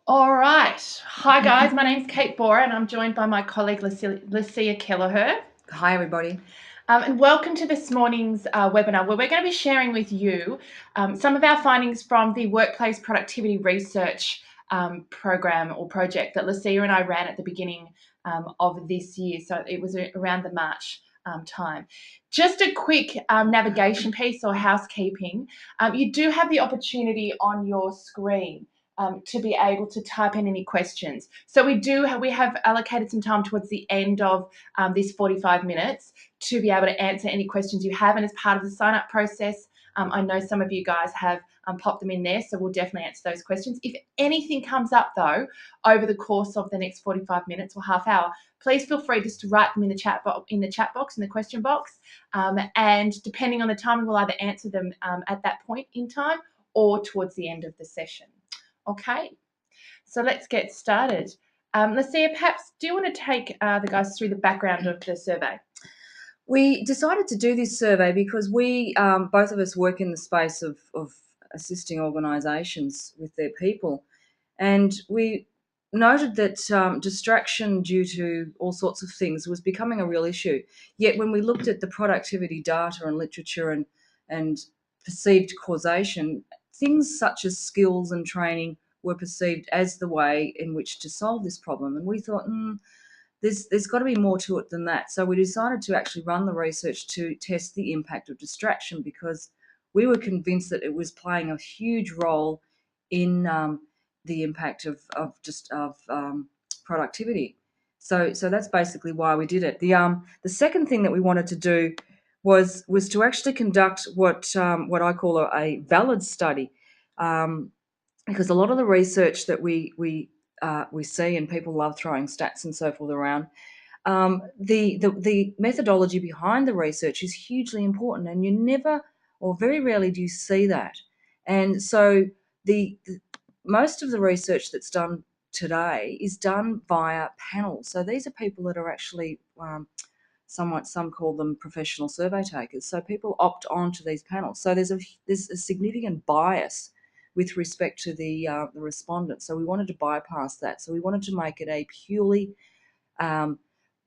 All right. Hi, guys. My name's Kate Bora, and I'm joined by my colleague, Lucia Kelleher. Hi, everybody. And welcome to this morning's webinar, where we're going to be sharing with you some of our findings from the Workplace Productivity Research program or project that Lucia and I ran at the beginning of this year. So it was around the March time. Just a quick navigation piece or housekeeping. You do have the opportunity on your screen to be able to type in any questions. So we have allocated some time towards the end of this 45 minutes to be able to answer any questions you have. And as part of the sign up process, I know some of you guys have popped them in there, so we'll definitely answer those questions. If anything comes up though over the course of the next 45 minutes or half hour, please feel free just to write them in the chat box, in the question box, and depending on the timing, we'll either answer them at that point in time or towards the end of the session. Okay, so let's get started. Lucia, perhaps do you want to take the guys through the background of the survey? We decided to do this survey because we, both of us, work in the space of assisting organisations with their people, and we noted that distraction due to all sorts of things was becoming a real issue. Yet when we looked at the productivity data and literature and perceived causation, things such as skills and training were perceived as the way in which to solve this problem. And we thought, there's got to be more to it than that. So we decided to actually run the research to test the impact of distraction, because we were convinced that it was playing a huge role in the impact of productivity. So that's basically why we did it. The second thing that we wanted to do was to actually conduct what I call a valid study, because a lot of the research that we see, and people love throwing stats and so forth around. The methodology behind the research is hugely important, and you never or very rarely do you see that. And so the most of the research that's done today is done via panels. So these are people that are actually some call them professional survey takers. So people opt on to these panels. So there's a significant bias with respect to the respondents. So we wanted to bypass that. So we wanted to make it a purely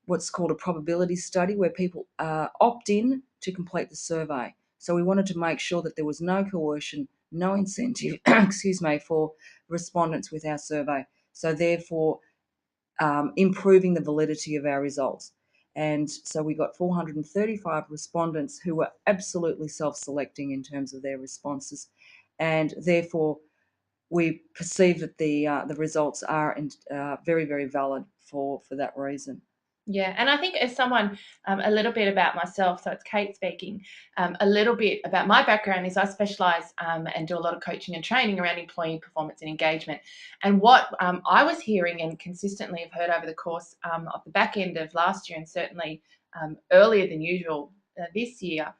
what's called a probability study, where people opt in to complete the survey. So we wanted to make sure that there was no coercion, no incentive, excuse me, for respondents with our survey. So therefore, improving the validity of our results. And so we got 435 respondents who were absolutely self-selecting in terms of their responses, and therefore we perceive that the results are very, very valid for that reason. Yeah, and I think as someone, a little bit about myself, so it's Kate speaking, a little bit about my background is I specialise and do a lot of coaching and training around employee performance and engagement. And what I was hearing and consistently have heard over the course of the back end of last year, and certainly earlier than usual this year,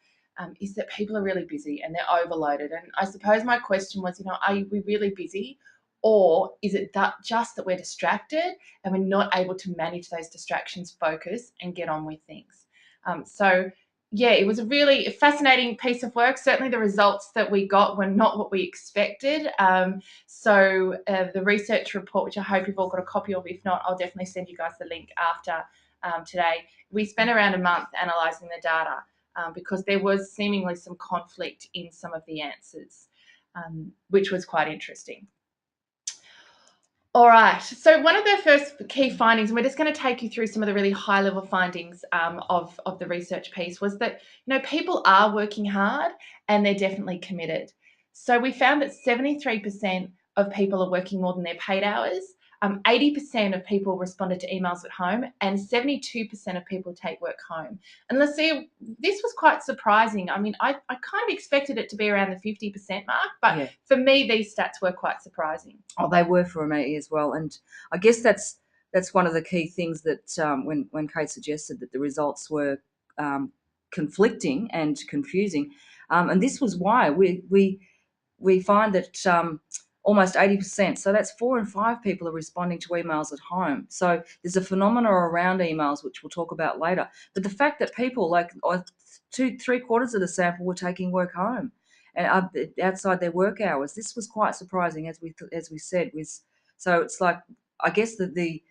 is that people are really busy and they're overloaded. And I suppose my question was, are we really busy? Or is it that just that we're distracted and we're not able to manage those distractions, focus, and get on with things? So, yeah, it was a really fascinating piece of work. Certainly, the results that we got were not what we expected. The research report, which I hope you've all got a copy of, if not, I'll definitely send you guys the link after today. We spent around a month analysing the data because there was seemingly some conflict in some of the answers, which was quite interesting. All right. So one of the first key findings, and we're just going to take you through some of the really high-level findings of the research piece, was that people are working hard and they're definitely committed. So we found that 73% of people are working more than their paid hours. 80% of people responded to emails at home, and 72% of people take work home. And let's see, this was quite surprising. I mean, I kind of expected it to be around the 50% mark, but Yeah. for me, these stats were quite surprising. Oh, they were for me as well, and I guess that's one of the key things that when Kate suggested that the results were conflicting and confusing, and this was why we find that almost 80%, so that's 4 in 5 people are responding to emails at home. So there's a phenomena around emails, which we'll talk about later. But the fact that people, like 3/4 of the sample, were taking work home and outside their work hours, this was quite surprising, as we said, with So it's like, I guess that the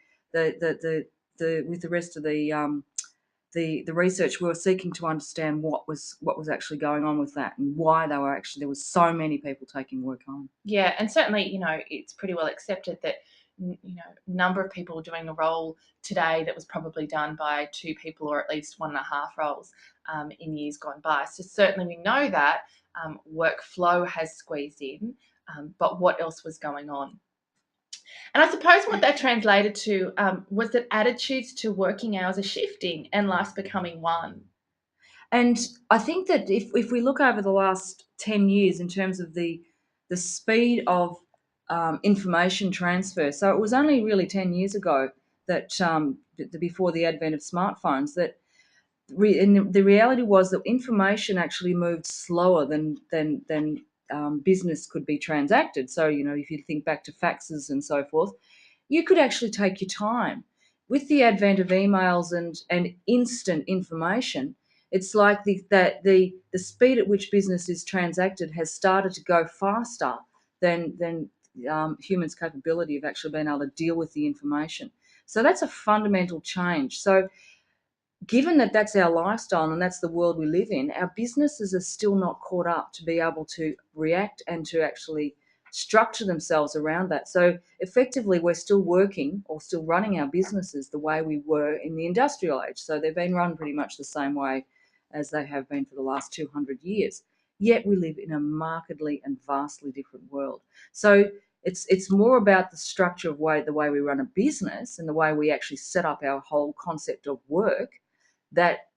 with the rest of the research, we were seeking to understand what was actually going on with that, and why there was so many people taking work home. Yeah, and certainly, it's pretty well accepted that number of people doing a role today that was probably done by two people, or at least one and a half roles in years gone by. So certainly we know that workflow has squeezed in, but what else was going on? And I suppose what that translated to was that attitudes to working hours are shifting and life's becoming one. And I think that if we look over the last 10 years in terms of the speed of information transfer, so it was only really 10 years ago that before the advent of smartphones, that and the reality was that information actually moved slower than business could be transacted. So, if you think back to faxes and so forth, you could actually take your time. With the advent of emails and instant information, it's like the speed at which business is transacted has started to go faster than humans' capability of actually being able to deal with the information. So that's a fundamental change. So given that that's our lifestyle and that's the world we live in, our businesses are still not caught up to be able to react and to actually structure themselves around that. So effectively, we're still working or still running our businesses the way we were in the industrial age. So they've been run pretty much the same way as they have been for the last 200 years. Yet we live in a markedly and vastly different world. So it's more about the structure of the way we run a business and the way we actually set up our whole concept of work that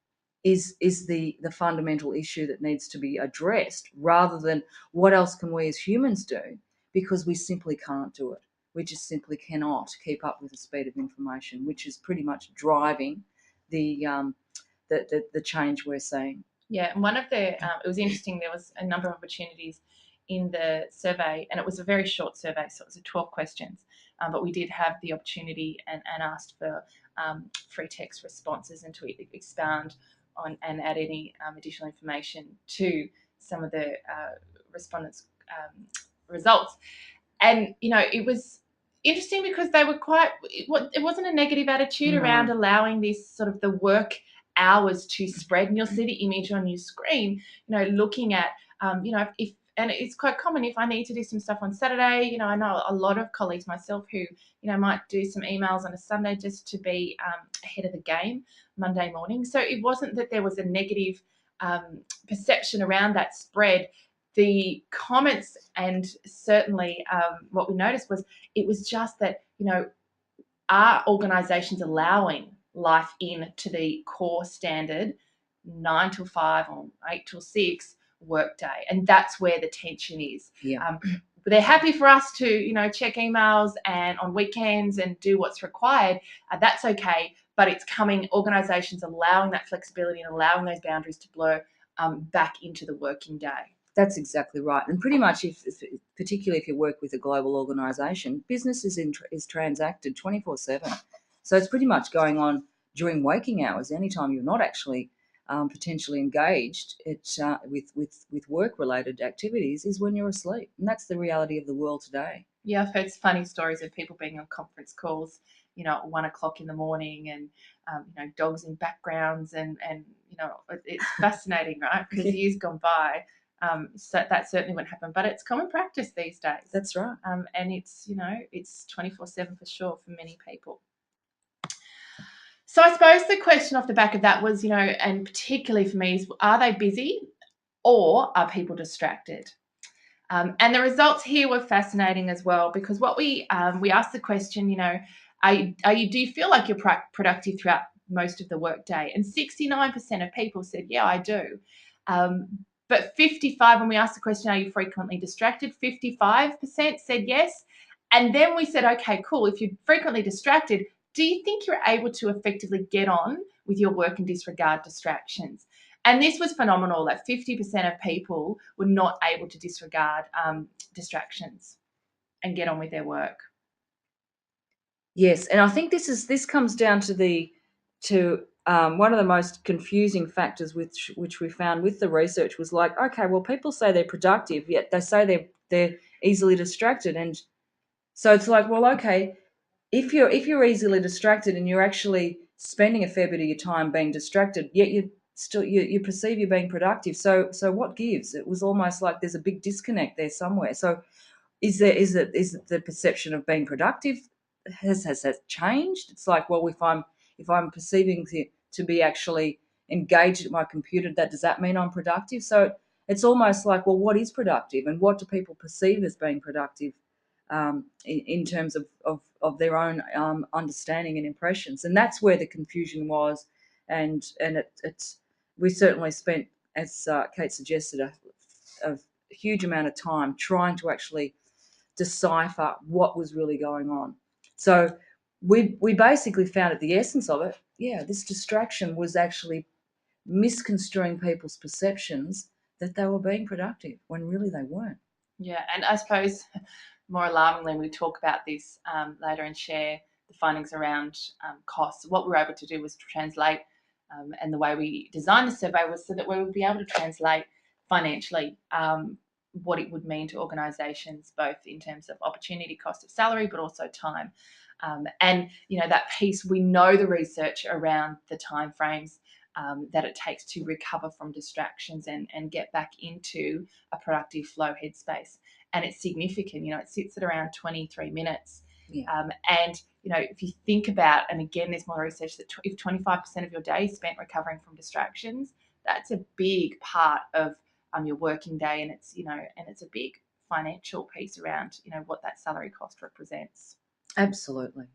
is the fundamental issue that needs to be addressed, rather than what else can we as humans do, because we simply can't do it. We just simply cannot keep up with the speed of information, which is pretty much driving the change we're seeing. Yeah, and one of the it was interesting. There was a number of opportunities in the survey, and it was a very short survey, so it was 12 questions. But we did have the opportunity and asked for free text responses and to expound on and add any additional information to some of the respondents' results. And it was interesting because they were it wasn't a negative attitude around allowing this sort of the work hours to spread. And you'll see the image on your screen, looking at, if and it's quite common if I need to do some stuff on Saturday. I know a lot of colleagues, myself, who might do some emails on a Sunday just to be ahead of the game Monday morning. So it wasn't that there was a negative perception around that spread. The comments, and certainly what we noticed was, it was just that, are organisations allowing life in to the core standard 9 till 5 or 8 till 6 workday? And that's where the tension is. Yeah. They're happy for us to, check emails and on weekends and do what's required. That's okay, but it's coming, organisations allowing that flexibility and allowing those boundaries to blur back into the working day. That's exactly right. And pretty much, particularly if you work with a global organisation, business is transacted 24/7. So it's pretty much going on during waking hours. Anytime you're not actually potentially engaged with work-related activities is when you're asleep. And that's the reality of the world today. Yeah, I've heard funny stories of people being on conference calls, at 1 o'clock in the morning, and dogs in backgrounds, and it's fascinating, right? Because years gone by, so that certainly wouldn't happen, but it's common practice these days. That's right. And it's 24/7 for sure for many people. So I suppose the question off the back of that was, and particularly for me, is, are they busy or are people distracted? And the results here were fascinating as well, because what we asked the question, do you feel like you're productive throughout most of the workday? And 69% of people said, yeah, I do. But 55, when we asked the question, are you frequently distracted? 55% said yes. And then we said, okay, cool. If you're frequently distracted, do you think you're able to effectively get on with your work and disregard distractions? And this was phenomenal, that 50% of people were not able to disregard distractions and get on with their work. Yes, and I think this comes down to one of the most confusing factors which we found with the research was, like, okay, well, people say they're productive, yet they say they're easily distracted, and So it's like, well, okay, if you're easily distracted and you're actually spending a fair bit of your time being distracted, yet you perceive you're being productive. So what gives? It was almost like there's a big disconnect there somewhere. So is it the perception of being productive has that changed? It's like, well, if I'm perceiving to be actually engaged at my computer, that does that mean I'm productive? So it's almost like, well, what is productive, and what do people perceive as being productive, in terms of their own understanding and impressions? And that's where the confusion was, and it's we certainly spent, as Kate suggested, a huge amount of time trying to actually decipher what was really going on. So we basically found at the essence of it, yeah, this distraction was actually misconstruing people's perceptions that they were being productive when really they weren't. Yeah, and I suppose more alarmingly, we talk about this later and share the findings around costs. What we were able to do was to translate, and the way we designed the survey was so that we would be able to translate financially what it would mean to organisations, both in terms of opportunity cost of salary, but also time. And that piece, we know the research around the timeframes that it takes to recover from distractions and get back into a productive flow headspace. And it's significant, it sits at around 23 minutes. Yeah. And if you think about, and again, there's more research that if 25% of your day is spent recovering from distractions, that's a big part of your working day, and it's a big financial piece around what that salary cost represents. Absolutely.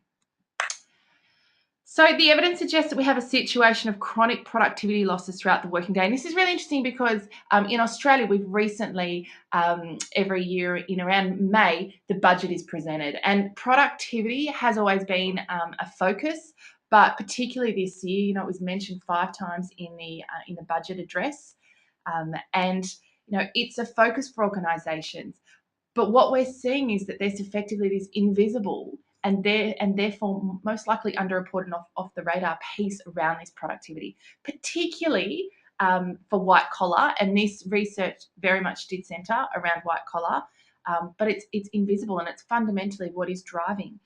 So the evidence suggests that we have a situation of chronic productivity losses throughout the working day. And this is really interesting because in Australia, we've recently, every year in around May, the budget is presented. And productivity has always been a focus, but particularly this year, it was mentioned 5 times in the budget address. And it's a focus for organisations. But what we're seeing is that there's effectively this invisible and therefore most likely underreported off the radar piece around this productivity, particularly for white collar. And this research very much did centre around white collar, but it's invisible, and it's fundamentally what is driving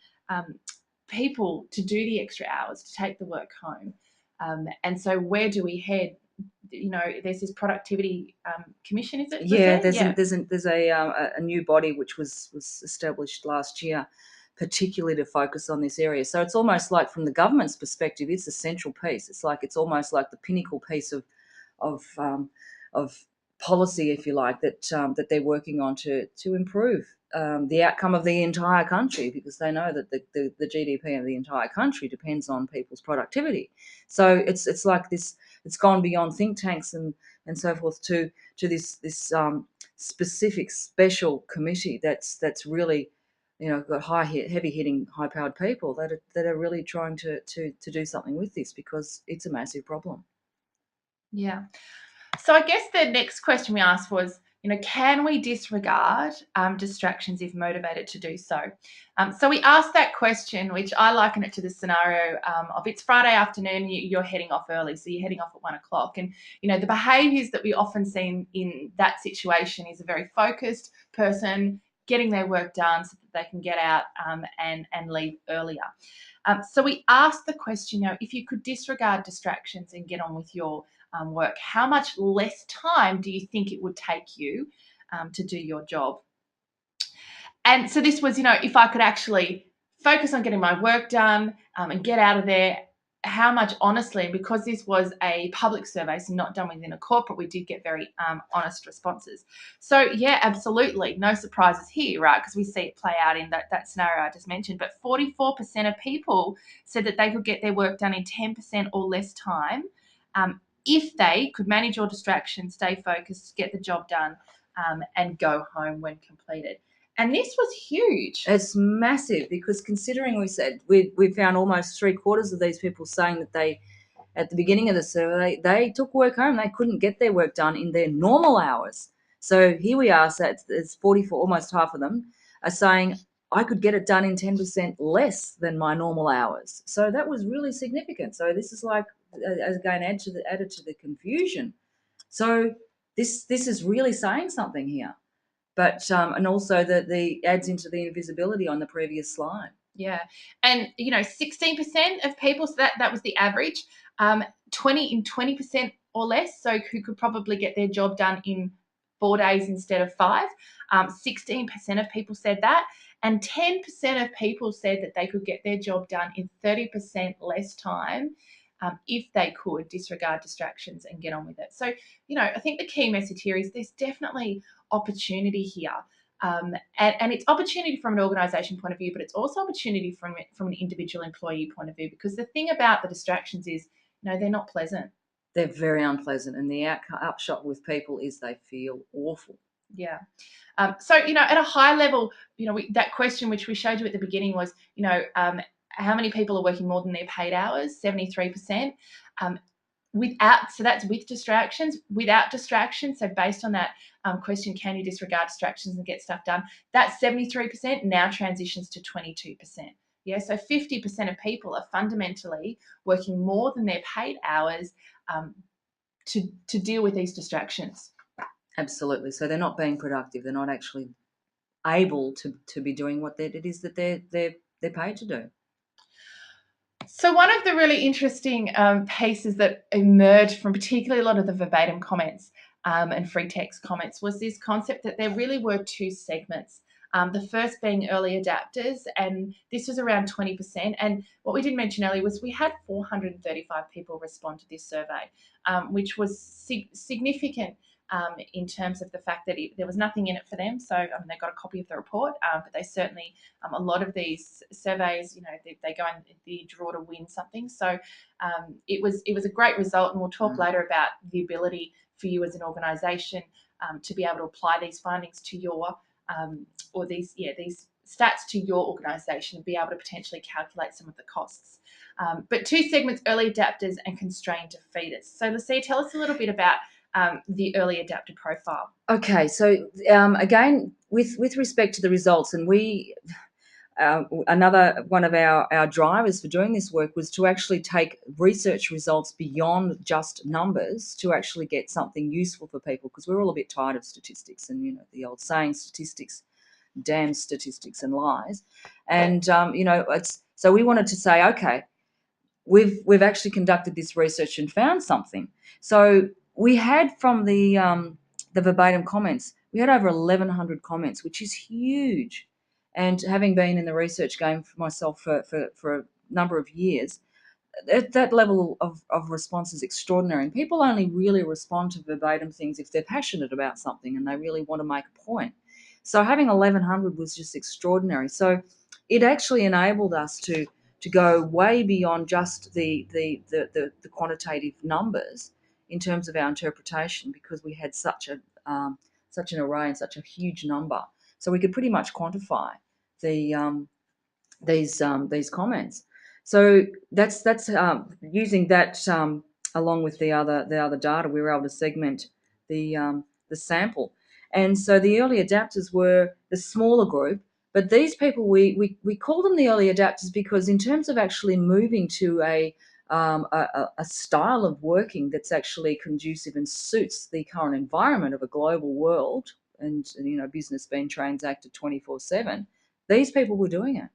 people to do the extra hours, to take the work home. And so where do we head? There's this productivity commission, is it? Yeah, Yeah. there's a new body which was established last year, particularly to focus on this area. So it's almost like, from the government's perspective, it's a central piece. It's almost like the pinnacle piece of of policy, if you like, that they're working on to improve the outcome of the entire country, because they know that the GDP of the entire country depends on people's productivity. So it's like this. It's gone beyond think tanks and so forth to this specific special committee that's really got heavy hitting, high powered people that are really trying to do something with this, because it's a massive problem. Yeah. So I guess the next question we asked was, can we disregard distractions if motivated to do so? So we asked that question, which I liken it to the scenario of, it's Friday afternoon, you're heading off early, so you're heading off at 1 o'clock. And, the behaviours that we often see in that situation is a very focused person getting their work done so that they can get out and leave earlier. So we asked the question, if you could disregard distractions and get on with your work, how much less time do you think it would take you to do your job? And so this was, if I could actually focus on getting my work done and get out of there, how much, honestly, because this was a public survey, so not done within a corporate, we did get very honest responses. So yeah, absolutely, no surprises here, right? Because we see it play out in that scenario I just mentioned. But 44% of people said that they could get their work done in 10% or less time if they could manage all distractions, stay focused, get the job done, and go home when completed. And this was huge. It's massive, because considering we found almost 3/4 of these people saying that they, at the beginning of the survey, they took work home. They couldn't get their work done in their normal hours. So here we are. So it's 44, almost half of them are saying, I could get it done in 10% less than my normal hours. So that was really significant. So this is like, again, added to the confusion. So this is really saying something here. But and also the adds into the invisibility on the previous slide. Yeah. And 16% of people, so that was the average, 20% or less, so who could probably get their job done in 4 days instead of 5. 16% of people said that, and 10% of people said that they could get their job done in 30% less time, if they could disregard distractions and get on with it. So, I think the key message here is there's definitely opportunity here. And it's opportunity from an organisation point of view, but it's also opportunity from an individual employee point of view, because the thing about the distractions is, they're not pleasant. They're very unpleasant, and the upshot with people is they feel awful. Yeah. So, at a high level, that question which we showed you at the beginning was, how many people are working more than their paid hours? 73%. So that's with distractions. Without distractions, so based on that question, can you disregard distractions and get stuff done? That 73% now transitions to 22%. Yeah, so 50% of people are fundamentally working more than their paid hours, to deal with these distractions. Absolutely. So they're not being productive. They're not actually able to be doing what it is that they're paid to do. So one of the really interesting pieces that emerged from particularly a lot of the verbatim comments, and free text comments, was this concept that there really were two segments. The first being early adapters, and this was around 20%. And what we didn't mention earlier was we had 435 people respond to this survey, which was significant, in terms of the fact that there was nothing in it for them. So they got a copy of the report, but they certainly, a lot of these surveys, they go in the draw to win something. So it was a great result, and we'll talk later about the ability for you as an organisation to be able to apply these findings to your or these stats to your organisation and be able to potentially calculate some of the costs. But two segments: early adapters and constrained defeaters. So Lucia, tell us a little bit about the early adapter profile. Okay, so again, with respect to the results, and another one of our drivers for doing this work was to actually take research results beyond just numbers to actually get something useful for people, because we're all a bit tired of statistics, and the old saying, statistics, damn statistics and lies. And so we wanted to say, okay, we've actually conducted this research and found something. So we had, from the verbatim comments, we had over 1,100 comments, which is huge. And having been in the research game for myself for a number of years, that level of response is extraordinary. And people only really respond to verbatim things if they're passionate about something and they really want to make a point. So having 1,100 was just extraordinary. So it actually enabled us to go way beyond just the quantitative numbers in terms of our interpretation, because we had such an array and such a huge number. So we could pretty much quantify these comments. So that's using that, along with the other data, we were able to segment the sample. And so the early adapters were the smaller group, but these people, we call them the early adapters because in terms of actually moving to a style of working that's actually conducive and suits the current environment of a global world, and business being transacted 24/7, these people were doing it.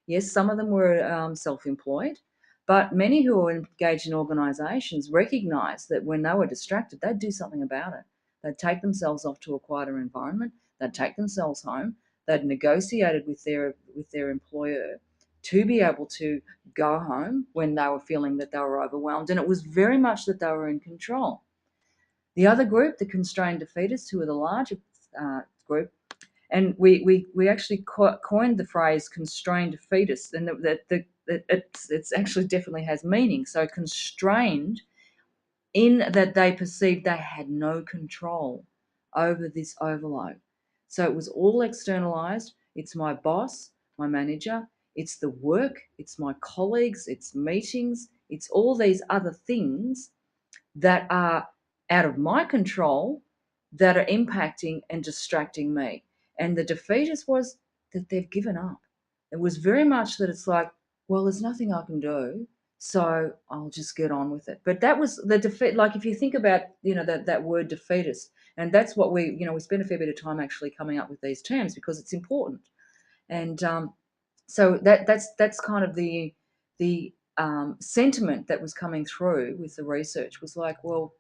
Yes, some of them were self-employed, but many who were engaged in organisations recognised that when they were distracted, they'd do something about it. They'd take themselves off to a quieter environment. They'd take themselves home. They'd negotiated with their employer to be able to go home when they were feeling that they were overwhelmed, and it was very much that they were in control. The other group, the constrained defeatists, who were the larger group, and we actually coined the phrase constrained defeatist, and it's actually definitely has meaning. So constrained in that they perceived they had no control over this overload. So it was all externalized. It's my boss, my manager, it's the work, it's my colleagues, it's meetings, it's all these other things that are out of my control that are impacting and distracting me. And the defeatist was that they've given up. It was very much that it's like, well, there's nothing I can do, so I'll just get on with it. But that was the defeat. Like if you think about, that word defeatist, And that's what we spend a fair bit of time actually coming up with these terms because it's important. And so that's kind of the sentiment that was coming through with the research was like, well,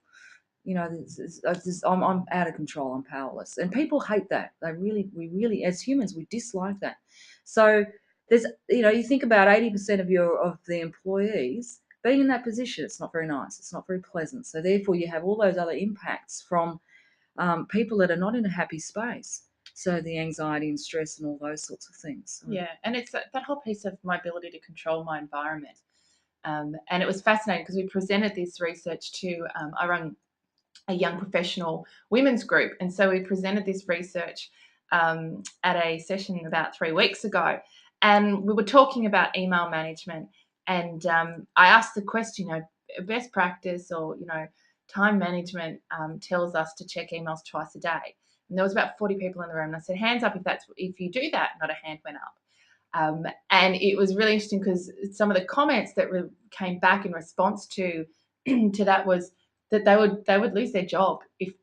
I'm out of control, I'm powerless, and people hate that. We really, as humans, we dislike that. So there's, you think about 80% of the employees being in that position. It's not very nice. It's not very pleasant. So therefore, you have all those other impacts from people that are not in a happy space. So the anxiety and stress and all those sorts of things. So, Yeah, and it's that whole piece of my ability to control my environment. And it was fascinating because we presented this research to, I run a young professional women's group. And so we presented this research at a session about 3 weeks ago. And we were talking about email management. And I asked the question, best practice or, time management tells us to check emails twice a day. And there was about 40 people in the room. And I said, hands up if you do that. Not a hand went up. And it was really interesting because some of the comments that came back in response to to that was that they would lose their job if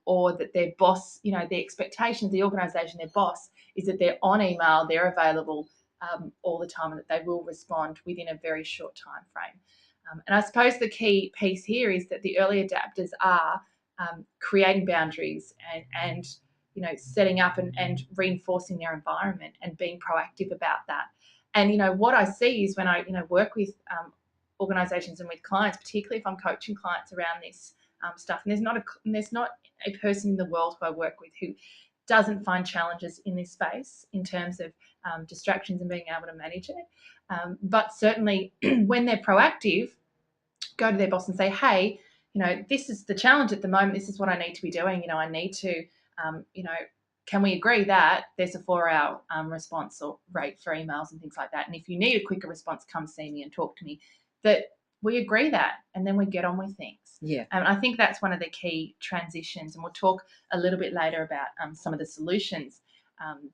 or that their boss, the expectations of the organisation, their boss, is that they're on email, they're available all the time, and that they will respond within a very short time frame. And I suppose the key piece here is that the early adapters are creating boundaries and setting up and reinforcing their environment and being proactive about that. And what I see is when I work with organizations and with clients, particularly if I'm coaching clients around this stuff, and there's not a person in the world who I work with who doesn't find challenges in this space in terms of distractions and being able to manage it. But certainly when they're proactive, go to their boss and say, hey, this is the challenge at the moment. This is what I need to be doing. I need to, can we agree that there's a 4-hour response or rate for emails and things like that? And if you need a quicker response, come see me and talk to me. That we agree that, and then we get on with things. Yeah. And I think that's one of the key transitions. And we'll talk a little bit later about some of the solutions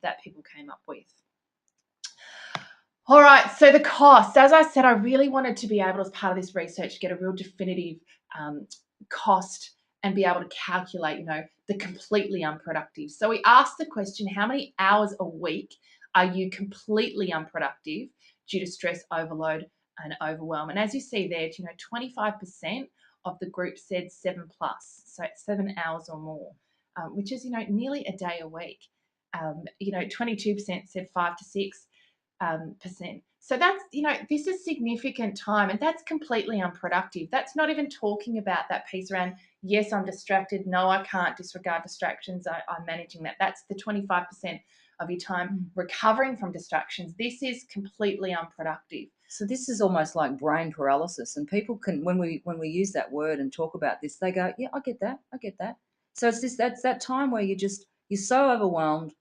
that people came up with. All right, so the cost. As I said, I really wanted to be able, as part of this research, get a real definitive cost and be able to calculate, the completely unproductive. So we asked the question, how many hours a week are you completely unproductive due to stress, overload, and overwhelm? And as you see there, 25% of the group said 7+, so 7 hours or more, which is, nearly a day a week. 22% said 5 to 6 percent. So that's, this is significant time, and that's completely unproductive. That's not even talking about that piece around, yes, I'm distracted. No, I can't disregard distractions. I'm managing that. That's the 25% of your time recovering from distractions. This is completely unproductive. So this is almost like brain paralysis, and people can, when we use that word and talk about this, they go, yeah, I get that. So that's that time where you're so overwhelmed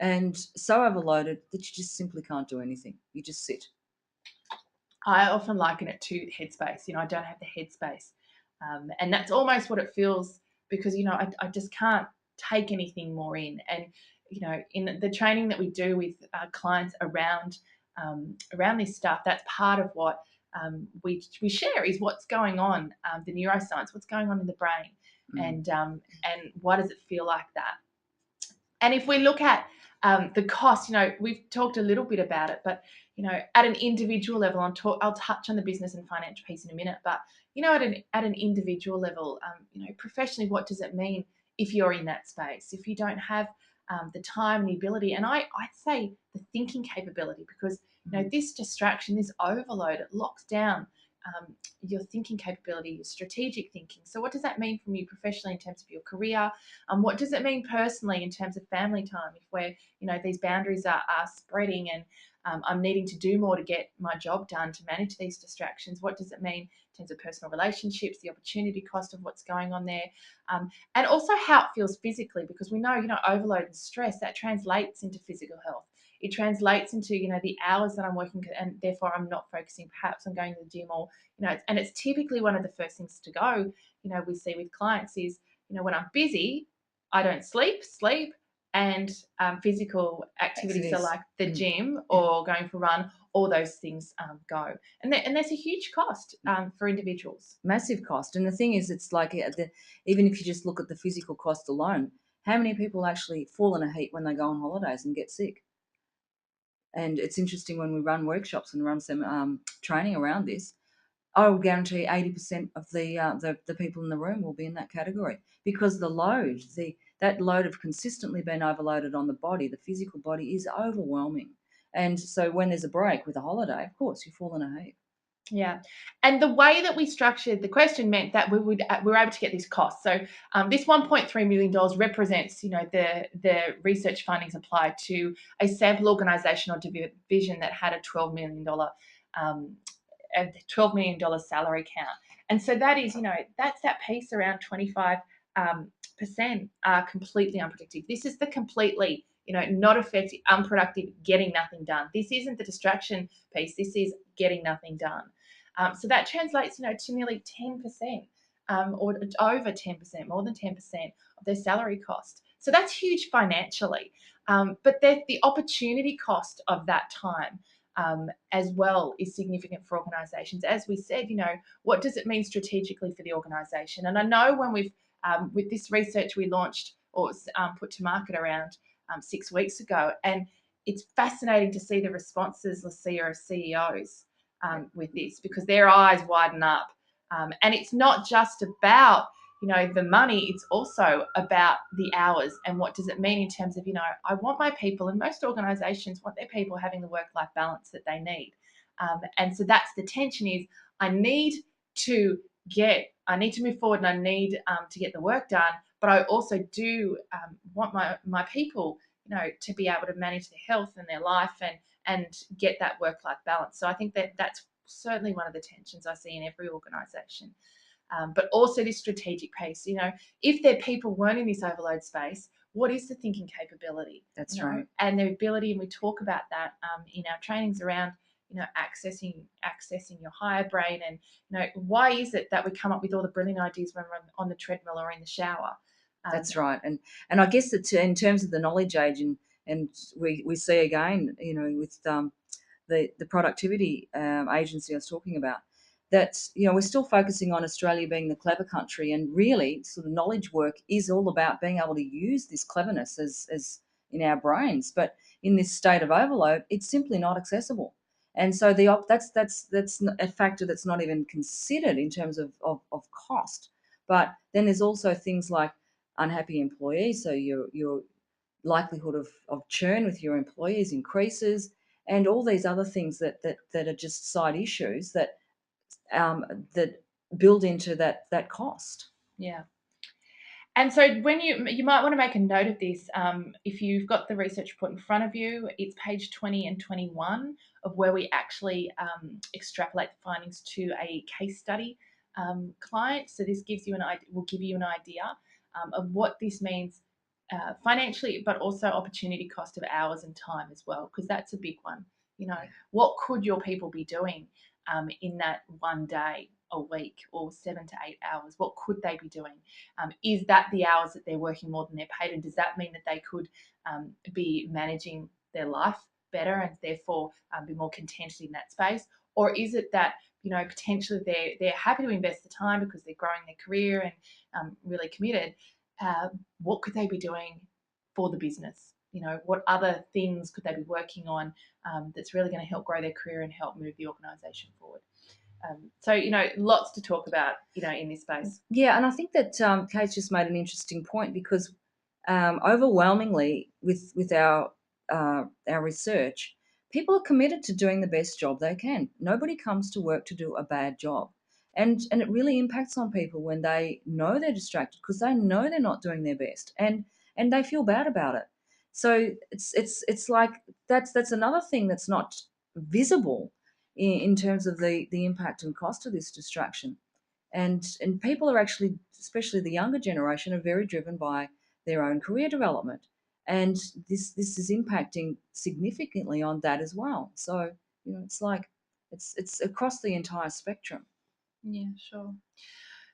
and so overloaded that you just simply can't do anything. You just sit. I often liken it to headspace. I don't have the headspace. And that's almost what it feels, because, I just can't take anything more in. And, in the training that we do with clients around this stuff, that's part of what we share is what's going on, the neuroscience, what's going on in the brain, and what does it feel like that. And if we look at the cost, we've talked a little bit about it, but, at an individual level, I'll touch on the business and financial piece in a minute, but, at an individual level, professionally, what does it mean if you're in that space, if you don't have the time and the ability, and I'd say the thinking capability, because, this distraction, this overload, it locks down your thinking capability, your strategic thinking. So what does that mean from you professionally in terms of your career? What does it mean personally in terms of family time? If we're, these boundaries are spreading and I'm needing to do more to get my job done to manage these distractions, what does it mean in terms of personal relationships, the opportunity cost of what's going on there, and also how it feels physically, because we know, overload and stress, that translates into physical health. It translates into, the hours that I'm working, and therefore I'm not focusing. Perhaps I'm going to the gym, or, and it's typically one of the first things to go, we see with clients is, when I'm busy, I don't sleep, and physical activity, so Activities. like the gym or going for a run, all those things go. And there's a huge cost for individuals. Massive cost. And the thing is, it's like even if you just look at the physical cost alone, how many people actually fall in a heap when they go on holidays and get sick? And it's interesting when we run workshops and run some training around this. I will guarantee 80% of the people in the room will be in that category because that load of consistently being overloaded on the body, the physical body, is overwhelming. And so when there's a break with a holiday, of course, you fall in a heap. Yeah, and the way that we structured the question meant that we were able to get these costs. So this $1.3 million represents, the research fundings applied to a sample organisation or division that had a $12 million salary count, and so that is, that's that piece around 25% are completely unproductive. This is the completely, not effective, unproductive, getting nothing done. This isn't the distraction piece. This is getting nothing done. So that translates, to nearly 10%, or over 10%, more than 10% of their salary cost. So that's huge financially. But the opportunity cost of that time as well is significant for organisations. As we said, what does it mean strategically for the organisation? And I know when we've, with this research we launched or put to market around 6 weeks ago, and it's fascinating to see the responses, Lucia, of CEOs with this, because their eyes widen up. And it's not just about, the money, it's also about the hours and what does it mean in terms of, I want my people, and most organizations want their people having the work-life balance that they need. And so that's the tension is I need to move forward and I need to get the work done, but I also do want my people, to be able to manage their health and their life and get that work-life balance. So I think that's certainly one of the tensions I see in every organisation. But also this strategic piece, if their people weren't in this overload space, what is the thinking capability? That's right. And the ability, and we talk about that in our trainings around, accessing your higher brain, and why is it that we come up with all the brilliant ideas when we're on the treadmill or in the shower? That's right. And I guess that in terms of the knowledge age, and we see again, with the productivity agency I was talking about, that we're still focusing on Australia being the clever country, and really sort of knowledge work is all about being able to use this cleverness as in our brains. But in this state of overload, it's simply not accessible. And so that's a factor that's not even considered in terms of cost. But then there's also things like unhappy employees, so your likelihood of churn with your employees increases, and all these other things that are just side issues that build into that cost. Yeah. And so when you might want to make a note of this, if you've got the research report in front of you, it's page 20 and 21 of where we actually extrapolate the findings to a case study client. So this will give you an idea of what this means financially, but also opportunity cost of hours and time as well, because that's a big one. What could your people be doing in that one day a week or 7 to 8 hours? What could they be doing? Is that the hours that they're working more than they're paid? And does that mean that they could be managing their life better and therefore be more contented in that space? Or is it that, potentially they're happy to invest the time because they're growing their career and really committed? What could they be doing for the business? What other things could they be working on that's really going to help grow their career and help move the organisation forward? So, lots to talk about, in this space. Yeah, and I think that Kate's just made an interesting point, because overwhelmingly with our research, people are committed to doing the best job they can. Nobody comes to work to do a bad job, and it really impacts on people when they know they're distracted because they know they're not doing their best, and they feel bad about it. So it's like that's another thing that's not visible in terms of the impact and cost of this distraction. And people are actually, especially the younger generation, are very driven by their own career development, and this is impacting significantly on that as well. So it's like it's across the entire spectrum. Yeah, sure.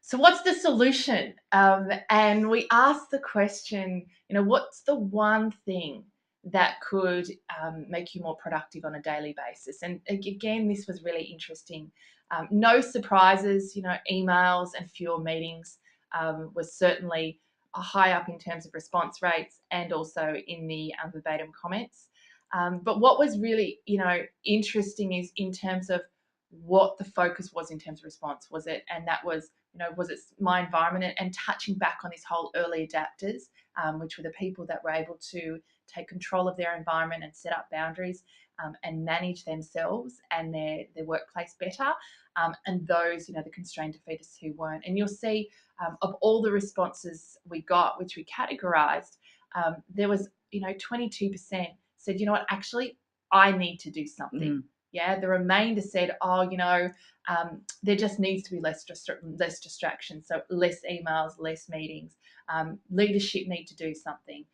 So what's the solution? And we asked the question, what's the one thing that could make you more productive on a daily basis? And again, this was really interesting. No surprises, emails and fewer meetings was certainly high up in terms of response rates and also in the verbatim comments. But what was really, interesting is in terms of what the focus was in terms of response. And that was, was it my environment, and touching back on this whole early adapters, which were the people that were able to take control of their environment and set up boundaries, and manage themselves and their workplace better. And those, the constrained defeatists who weren't. And you'll see of all the responses we got, which we categorized, there was, 22% said, actually, I need to do something. Mm. Yeah, the remainder said, oh, there just needs to be less distraction. So less emails, less meetings. Leadership need to do something.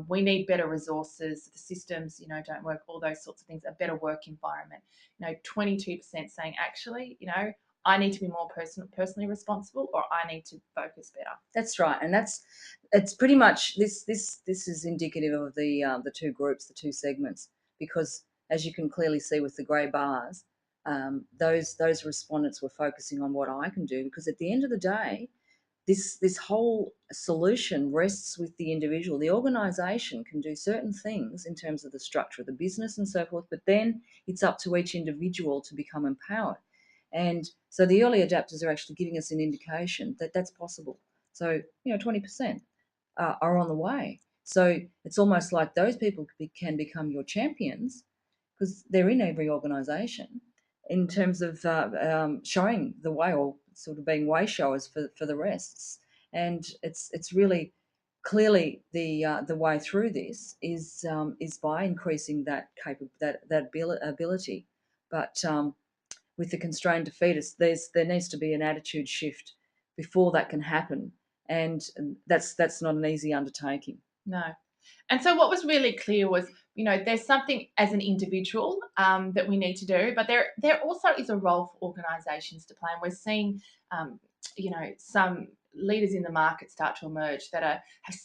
We need better resources. The systems, don't work. All those sorts of things. A better work environment. 22% saying, actually, I need to be more personally responsible, or I need to focus better. That's right, and it's pretty much this is indicative of the two groups, the two segments, because as you can clearly see with the grey bars, those respondents were focusing on what I can do, because at the end of the day, this whole solution rests with the individual. The organisation can do certain things in terms of the structure of the business and so forth, but then it's up to each individual to become empowered. And so the early adapters are actually giving us an indication that that's possible. So, 20% are on the way. So it's almost like those people can become your champions, because they're in every organisation, in terms of showing the way, or sort of being way showers for the rest. And it's really clearly the way through this is by increasing that ability. But with the constrained defeatist, there needs to be an attitude shift before that can happen, and that's not an easy undertaking. No. And so what was really clear was, there's something as an individual that we need to do, but there also is a role for organisations to play. And we're seeing, some leaders in the market start to emerge that have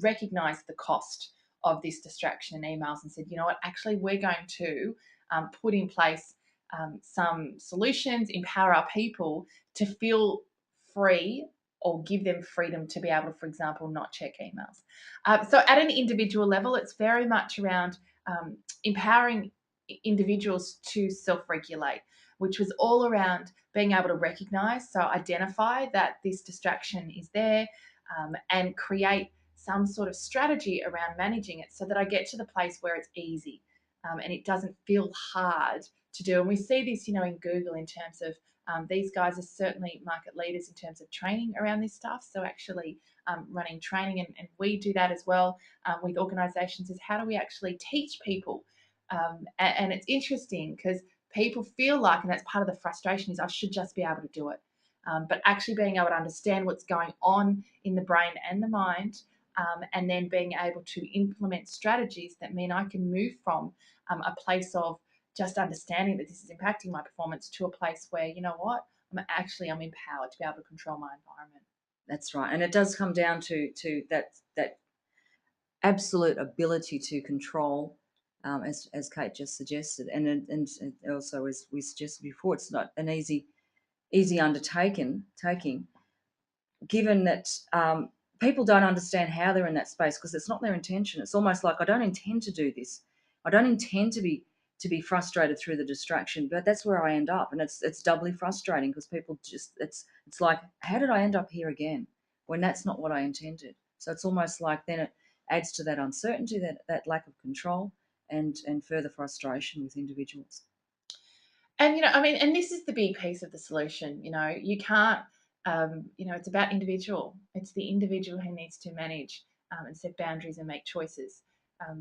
recognised the cost of this distraction and emails, and said, you know what, actually, we're going to put in place some solutions, empower our people to feel free, or give them freedom to be able to, for example, not check emails. So at an individual level, it's very much around empowering individuals to self-regulate, which was all around being able to recognize, so identify that this distraction is there, and create some sort of strategy around managing it, so that I get to the place where it's easy, and it doesn't feel hard to do. And we see this, in Google, in terms of these guys are certainly market leaders in terms of training around this stuff. So actually running training, and we do that as well with organisations, is how do we actually teach people? And it's interesting because people feel like, and that's part of the frustration, is I should just be able to do it. But actually being able to understand what's going on in the brain and the mind, and then being able to implement strategies that mean I can move from a place of just understanding that this is impacting my performance, to a place where, you know what, I'm empowered to be able to control my environment. That's right, and it does come down to that absolute ability to control, as Kate just suggested, and also, as we suggested before, it's not an easy undertaking, given that people don't understand how they're in that space, because it's not their intention. It's almost like, I don't intend to do this. I don't intend to be frustrated through the distraction, but that's where I end up, and it's doubly frustrating, because people just it's like, how did I end up here again, when that's not what I intended? So it's almost like, then it adds to that uncertainty, that lack of control, and further frustration with individuals. And and this is the big piece of the solution. You can't. It's about individual. It's the individual who needs to manage and set boundaries and make choices,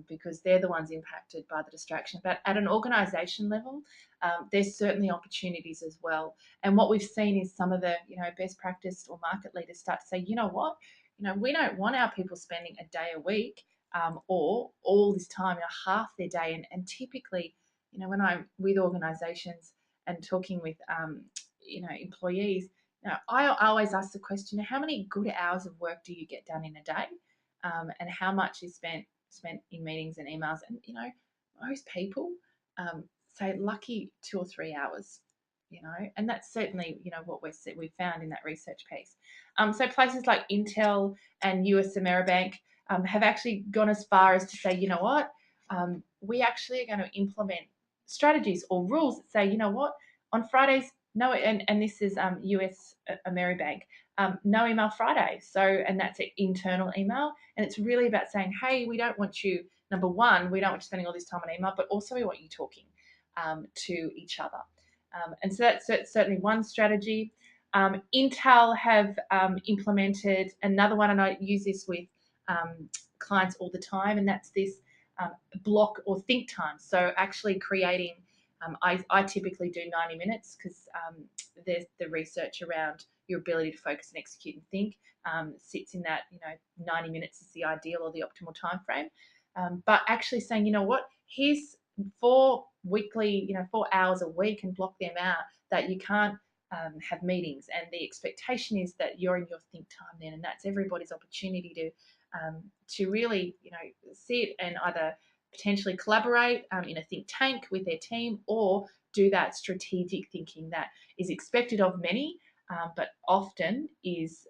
because they're the ones impacted by the distraction. But at an organisation level, there's certainly opportunities as well. And what we've seen is some of the best practice or market leaders start to say, you know what, we don't want our people spending a day a week, or all this time, half their day, and typically, when I'm with organisations and talking with employees, Now, I always ask the question: how many good hours of work do you get done in a day, and how much is spent in meetings and emails? And most people say lucky 2 or 3 hours. And that's certainly what we found in that research piece. So places like Intel and US Ameribank have actually gone as far as to say, you know what, we actually are going to implement strategies or rules that say, you know what, on Fridays, no, and this is US Ameribank, no email Friday. So, and that's an internal email. And it's really about saying, hey, we don't want you, number one, we don't want you spending all this time on email, but also we want you talking to each other. And so that's certainly one strategy. Intel have implemented another one, and I use this with clients all the time, and that's this block or think time. So actually creating, I typically do 90 minutes because there's the research around your ability to focus and execute and think sits in that 90 minutes is the ideal or the optimal time frame. But actually saying, you know what, here's 4 hours a week and block them out that you can't have meetings, and the expectation is that you're in your think time then, and that's everybody's opportunity to really sit and either potentially collaborate in a think tank with their team, or do that strategic thinking that is expected of many, but often is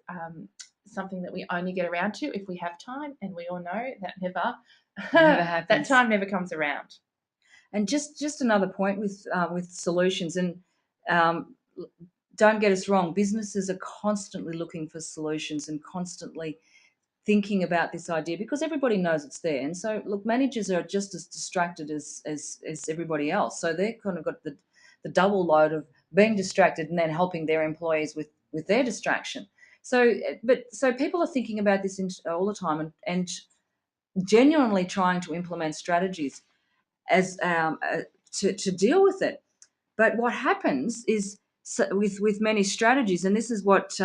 something that we only get around to if we have time, and we all know that never Never that happens. time never comes around. And just another point with solutions, and um, don't get us wrong, businesses are constantly looking for solutions and constantly thinking about this idea because everybody knows it's there. And so, look, managers are just as distracted as everybody else. So they've kind of got the double load of being distracted and then helping their employees with their distraction. So, so people are thinking about this all the time and genuinely trying to implement strategies as to deal with it. But what happens is with many strategies, and this is what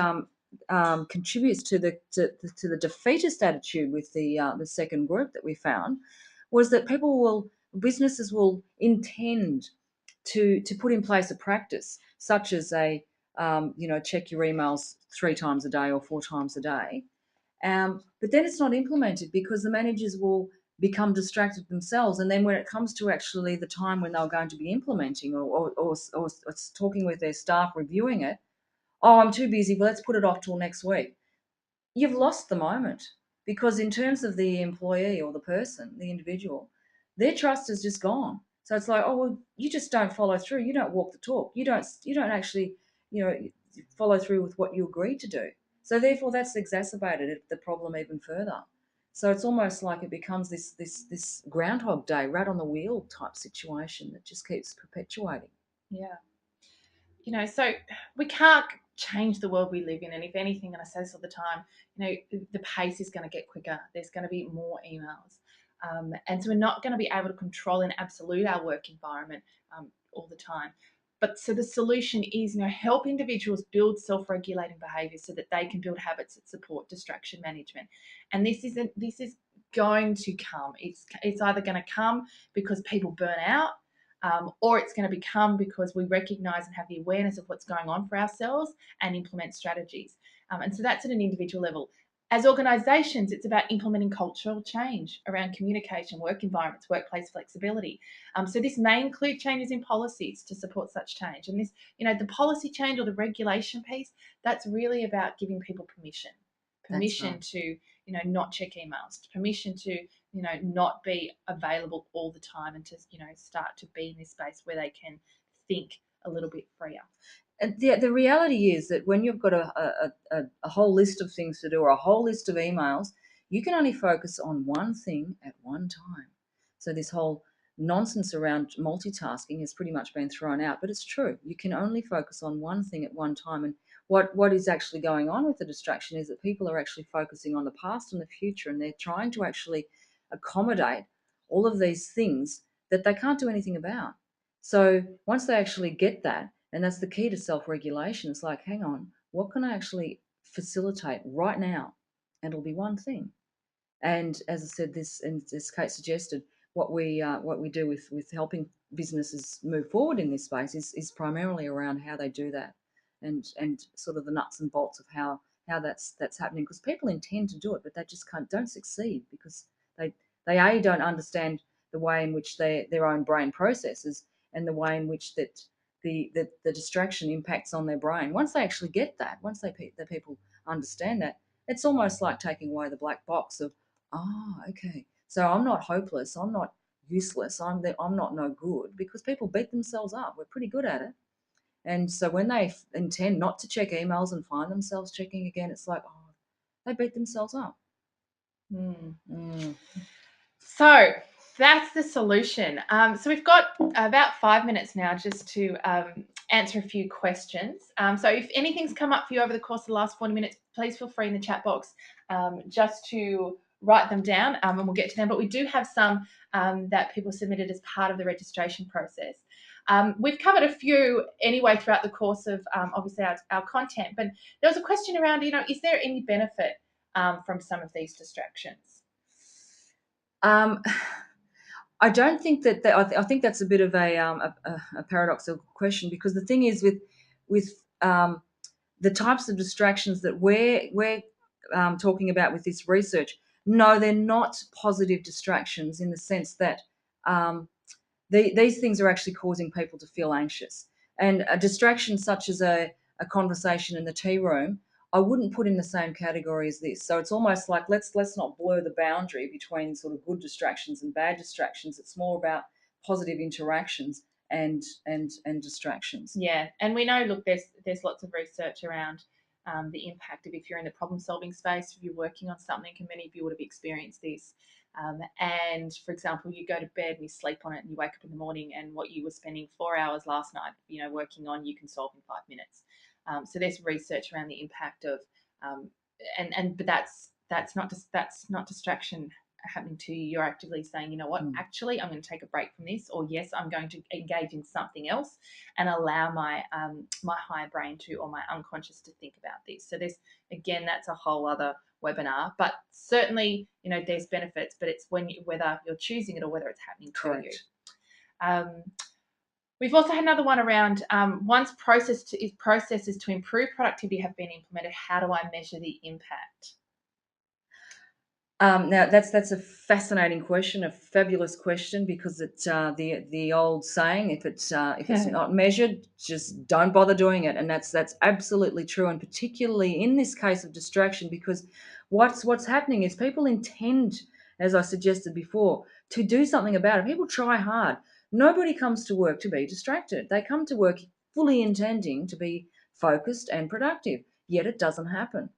contributes to the defeatist attitude with the second group that we found, was that businesses will intend to put in place a practice such as check your emails 3 times a day or 4 times a day, but then it's not implemented because the managers will become distracted themselves. And then when it comes to actually the time when they're going to be implementing or talking with their staff, reviewing it, oh, I'm too busy. Well, let's put it off till next week. You've lost the moment because in terms of the employee or the person, the individual, their trust is just gone. So it's like, oh, well, you just don't follow through. You don't walk the talk. You don't actually, you know, follow through with what you agreed to do. So therefore, that's exacerbated the problem even further. So it's almost like it becomes this Groundhog Day, rat on the wheel type situation that just keeps perpetuating. Yeah. So we can't change the world we live in. And if anything, and I say this all the time, the pace is going to get quicker. There's going to be more emails. And so we're not going to be able to control in absolute our work environment all the time. But so the solution is, help individuals build self-regulating behaviors so that they can build habits that support distraction management. And this is going to come. It's either going to come because people burn out, or it's going to become because we recognize and have the awareness of what's going on for ourselves and implement strategies. And so that's at an individual level. As organizations, it's about implementing cultural change around communication, work environments, workplace flexibility. So this may include changes in policies to support such change. And this, the policy change or the regulation piece, that's really about giving people permission. That's Permission right. to, not check emails, permission to, not be available all the time, and to, start to be in this space where they can think a little bit freer. And the reality is that when you've got a whole list of things to do or a whole list of emails, you can only focus on one thing at one time. So this whole nonsense around multitasking has pretty much been thrown out, but it's true. You can only focus on one thing at one time. And what is actually going on with the distraction is that people are actually focusing on the past and the future, and they're trying to actually accommodate all of these things that they can't do anything about. So once they actually get that, and that's the key to self regulation, it's like, hang on, what can I actually facilitate right now? And it'll be one thing. And as I said, this, and as Kate suggested, what we do with helping businesses move forward in this space is primarily around how they do that. and sort of the nuts and bolts of how that's happening, because people intend to do it, but they just don't succeed because they they don't understand the way in which their own brain processes and the way in which that the distraction impacts on their brain. Once they actually get that, once the people understand that, it's almost like taking away the black box of, okay, so I'm not hopeless, I'm not useless, I'm not no good, because people beat themselves up. We're pretty good at it. And so when they intend not to check emails and find themselves checking again, it's like, they beat themselves up. Mm. Mm. So that's the solution. So we've got about 5 minutes now just to answer a few questions. So if anything's come up for you over the course of the last 40 minutes, please feel free in the chat box just to write them down, and we'll get to them. But we do have some that people submitted as part of the registration process. We've covered a few anyway throughout the course of obviously our content, but there was a question around, is there any benefit from some of these distractions? I don't think that, I think that's a bit of a paradoxical question, because the thing is with the types of distractions that we're talking about with this research, no, they're not positive distractions in the sense that these things are actually causing people to feel anxious. And a distraction such as a conversation in the tea room, I wouldn't put in the same category as this. So it's almost like, let's not blur the boundary between sort of good distractions and bad distractions. It's more about positive interactions and distractions. Yeah, and we know, look, there's lots of research around the impact of, if you're in the problem solving space, if you're working on something, and many of you would have experienced this. And for example, you go to bed and you sleep on it, and you wake up in the morning, and what you were spending 4 hours last night, working on, you can solve in 5 minutes. So there's research around the impact of, but that's not distraction happening to you. You're actively saying, you know what, actually, I'm going to take a break from this, or yes, I'm going to engage in something else and allow my my higher brain to, or my unconscious, to think about this. So this, again, that's a whole other webinar, but certainly, there's benefits, but it's whether you're choosing it or whether it's happening to you. We've also had another one around once processes to improve productivity have been implemented, how do I measure the impact? Now that's a fascinating question, a fabulous question, because it's the old saying, if it's not measured, just don't bother doing it, and that's absolutely true, and particularly in this case of distraction, because what's happening is people intend, as I suggested before, to do something about it. People try hard. Nobody comes to work to be distracted. They come to work fully intending to be focused and productive, yet it doesn't happen.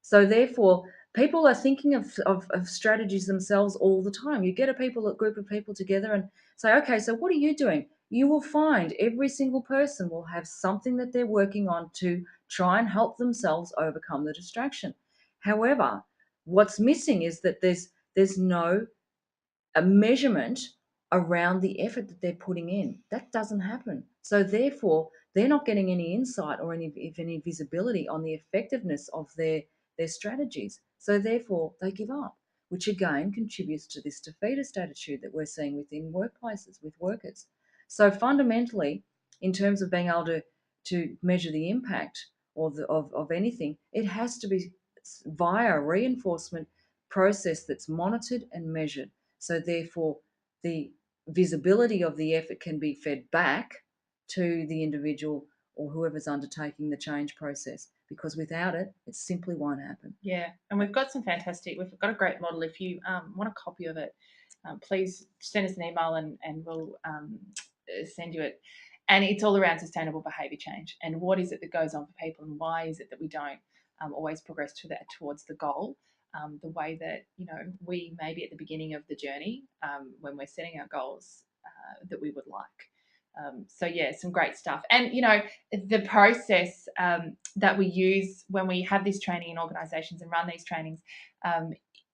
So therefore, people are thinking of strategies themselves all the time. You get a group of people together and say, okay, so what are you doing? You will find every single person will have something that they're working on to try and help themselves overcome the distraction. However, what's missing is that there's no a measurement around the effort that they're putting in. That doesn't happen. So therefore, they're not getting any insight or any visibility on the effectiveness of their strategies. So therefore, they give up, which again contributes to this defeatist attitude that we're seeing within workplaces with workers. So fundamentally, in terms of being able to measure the impact of anything, it has to be via a reinforcement process that's monitored and measured. So therefore, the visibility of the effort can be fed back to the individual or whoever's undertaking the change process, because without it, it simply won't happen. Yeah, and we've got a great model. If you want a copy of it, please send us an email and we'll send you it. And it's all around sustainable behaviour change, and what is it that goes on for people, and why is it that we don't always progress towards the goal the way that we may be at the beginning of the journey when we're setting our goals that we would like. So yeah, some great stuff. And the process that we use when we have this training in organisations and run these trainings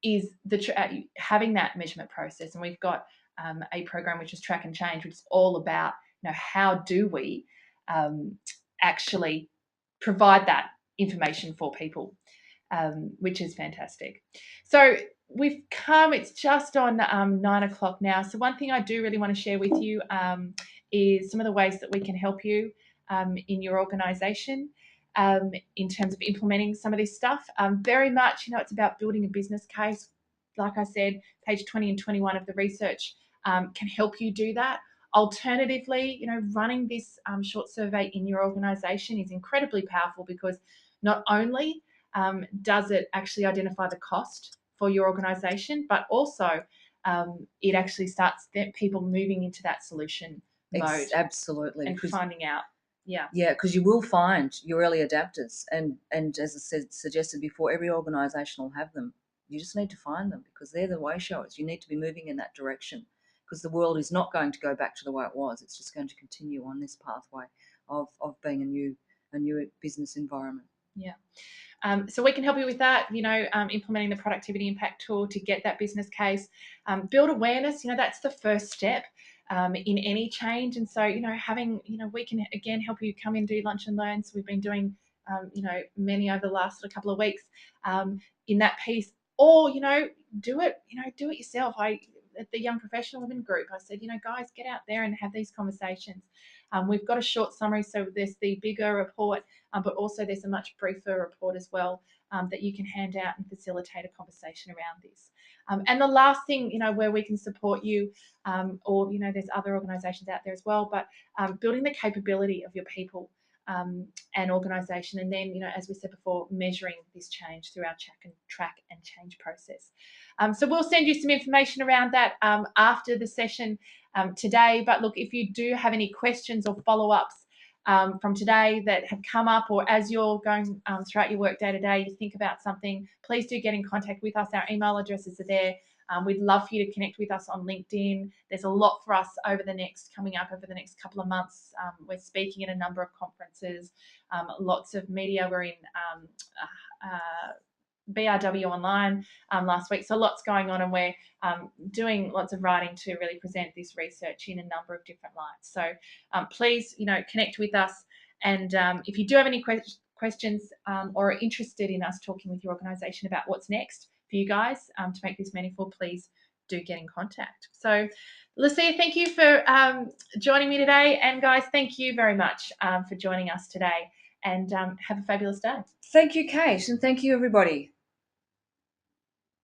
is having that measurement process. And we've got a program which is Track and Change, which is all about how do we actually provide that information for people, which is fantastic. So it's just on 9 o'clock now. So one thing I do really want to share with you is some of the ways that we can help you in your organisation. in terms of implementing some of this stuff. Very much, it's about building a business case. Like I said, page 20 and 21 of the research can help you do that. Alternatively, running this short survey in your organisation is incredibly powerful, because not only does it actually identify the cost for your organisation, but also it actually starts people moving into that solution mode. Absolutely. And finding out. Yeah, because you will find your early adapters, and as I suggested before, every organisation will have them. You just need to find them, because they're the way showers. You need to be moving in that direction, because the world is not going to go back to the way it was. It's just going to continue on this pathway of being a new business environment. Yeah. So we can help you with that, implementing the productivity impact tool to get that business case, build awareness. That's the first step in any change. And so, we can again help you come in, do lunch and learns. We've been doing, many over the last couple of weeks in that piece, or, do it yourself. At the Young Professional Women group, I said, guys, get out there and have these conversations. We've got a short summary, so there's the bigger report, but also there's a much briefer report as well that you can hand out and facilitate a conversation around this. And the last thing, where we can support you, or, there's other organisations out there as well, but building the capability of your people and organisation, and then, as we said before, measuring this change through our track and change process. So we'll send you some information around that after the session today. But look, if you do have any questions or follow-ups from today that have come up, or as you're going throughout your work day to day, you think about something, please do get in contact with us. Our email addresses are there. We'd love for you to connect with us on LinkedIn. There's a lot for us coming up over the next couple of months. We're speaking at a number of conferences, lots of media. We're in BRW online last week, so lots going on, and we're doing lots of writing to really present this research in a number of different lights. So please, connect with us, and if you do have any questions or are interested in us talking with your organisation about what's next for you guys to make this meaningful, please do get in contact. So Lucia, thank you for joining me today, and guys, thank you very much for joining us today, and have a fabulous day. Thank you, Kate, and thank you, everybody.